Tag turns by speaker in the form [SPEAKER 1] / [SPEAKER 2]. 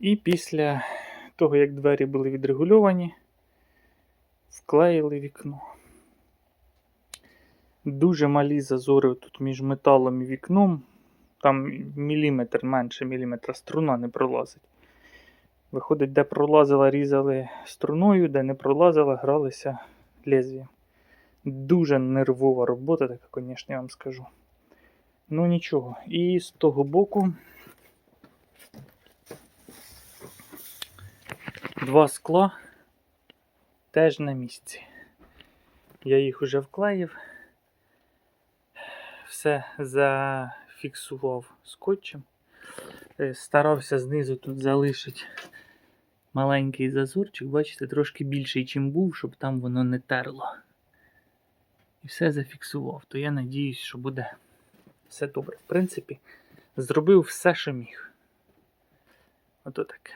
[SPEAKER 1] І після того, як двері були відрегульовані, вклеїли вікно. Дуже малі зазори тут між металом і вікном. Там міліметр, менше міліметра струна не пролазить. Виходить, де пролазила, різали струною, де не пролазила, гралися лезвієм. Дуже нервова робота така, звісно, я вам скажу. Ну нічого. І з того боку два скла теж на місці. Я їх вже вклеїв. Все зафіксував скотчем. Старався знизу тут залишити маленький зазорчик, бачите, трошки більший, чим був, щоб там воно не терло. І все зафіксував. То я надіюсь, що буде все добре. В принципі, зробив все, що міг. Ото таке.